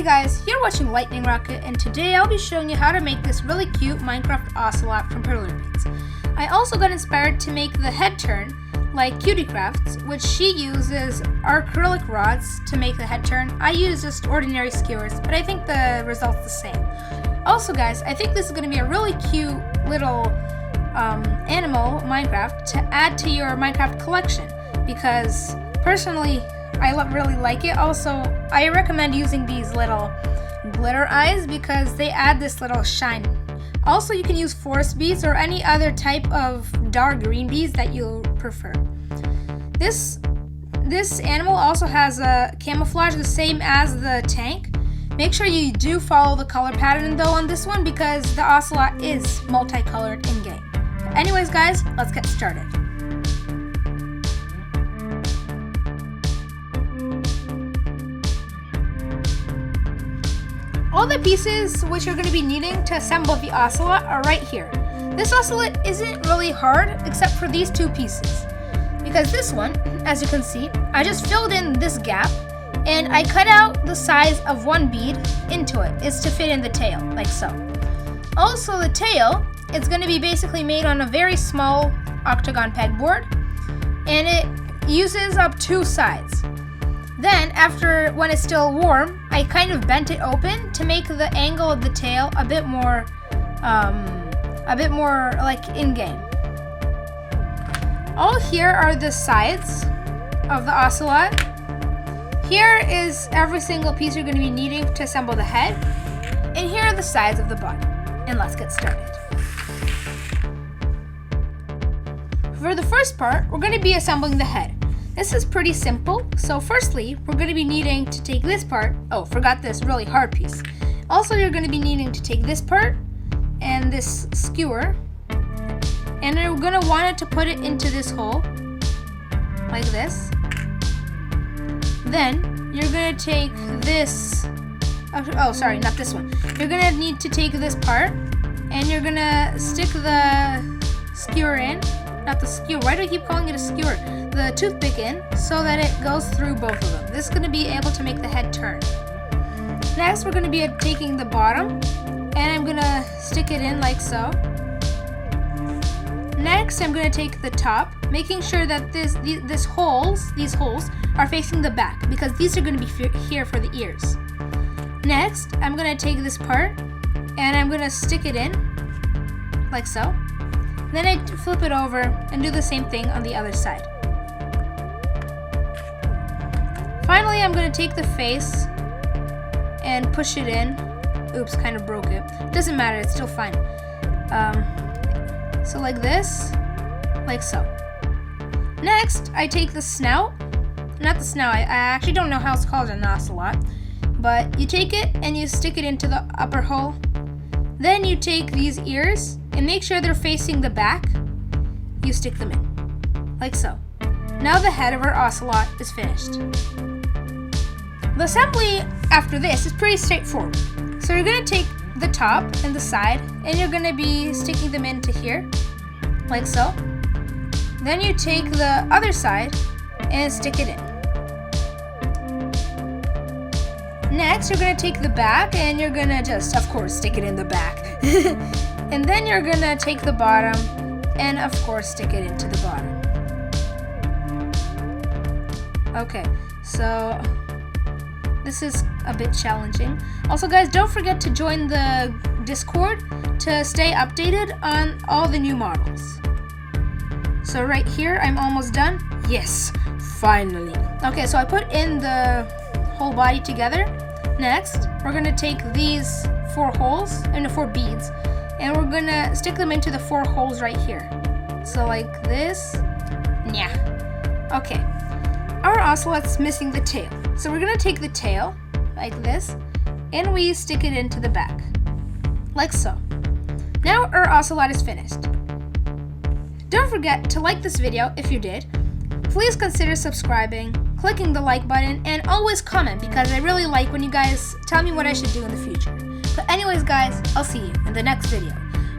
guys, you're watching Lightning Rocket, and today I'll be showing you how to make this really cute Minecraft Ocelot from Perler Beads. I also got inspired to make the head turn like Cutie Crafts, which she uses acrylic rods to make the head turn. I use just ordinary skewers, but I think the result's the same. Also guys, I think this is going to be a really cute little animal Minecraft to add to your Minecraft collection, because personally I really like it. Also, I recommend using these little glitter eyes because they add this little shine. Also, you can use forest beads or any other type of dark green beads that you prefer. This animal also has a camouflage the same as the tank. Make sure you do follow the color pattern though on this one, because the Ocelot is multicolored in game. Anyways guys, let's get started. All the pieces which you're going to be needing to assemble the Ocelot are right here. This Ocelot isn't really hard except for these two pieces, because this one, as you can see, I just filled in this gap and I cut out the size of one bead into it. It's to fit in the tail, like so. Also the tail is going to be basically made on a very small octagon pegboard, and it uses up two sides. Then, when it's still warm, I kind of bent it open to make the angle of the tail a bit more like in-game. All here are the sides of the Ocelot. Here is every single piece you're going to be needing to assemble the head. And here are the sides of the body. And let's get started. For the first part, we're going to be assembling the head. This is pretty simple. So firstly, we're going to be needing to take this part. Oh, forgot this really hard piece. Also, you're going to be needing to take this part and this skewer, and you're going to want to put it into this hole like this. Then you're going to take this, oh sorry, not this one. You're going to need to take this part and you're going to stick the skewer in. Not the skewer, why do I keep calling it a skewer? The toothpick in, so that it goes through both of them. This is going to be able to make the head turn. Next, we're going to be taking the bottom, and I'm going to stick it in like so. Next, I'm going to take the top, making sure that these holes are facing the back, because these are going to be here for the ears. Next, I'm going to take this part, and I'm going to stick it in like so. Then I flip it over and do the same thing on the other side. Finally, I'm going to take the face and push it in. Oops, kind of broke it. Doesn't matter, it's still fine. So like this, like so. Next, I take the snout. Not the snout, I actually don't know how it's called in Ocelot. But you take it and you stick it into the upper hole. Then you take these ears and make sure they're facing the back. You stick them in, like so. Now the head of our Ocelot is finished. The assembly after this is pretty straightforward. So you're going to take the top and the side, and you're going to be sticking them into here, like so. Then you take the other side and stick it in. Next, you're going to take the back and you're going to just, of course, stick it in the back. And then you're going to take the bottom and, of course, stick it into the bottom. Okay, so this is a bit challenging. Also, guys, don't forget to join the Discord to stay updated on all the new models. So right here, I'm almost done. Yes, finally. Okay, so I put in the whole body together. Next, we're going to take these 4 holes and 4 beads, and we're going to stick them into the 4 holes right here. So like this. Yeah. Okay. Our Ocelot's missing the tail. So we're going to take the tail like this, and we stick it into the back. Like so. Now our Ocelot is finished. Don't forget to like this video if you did. Please consider subscribing, clicking the like button, and always comment, because I really like when you guys tell me what I should do in the future. But anyways guys, I'll see you in the next video,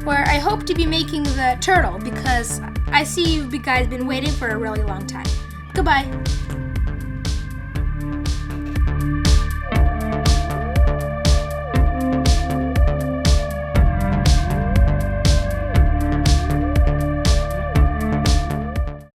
where I hope to be making the turtle, because I see you guys been waiting for a really long time. Goodbye.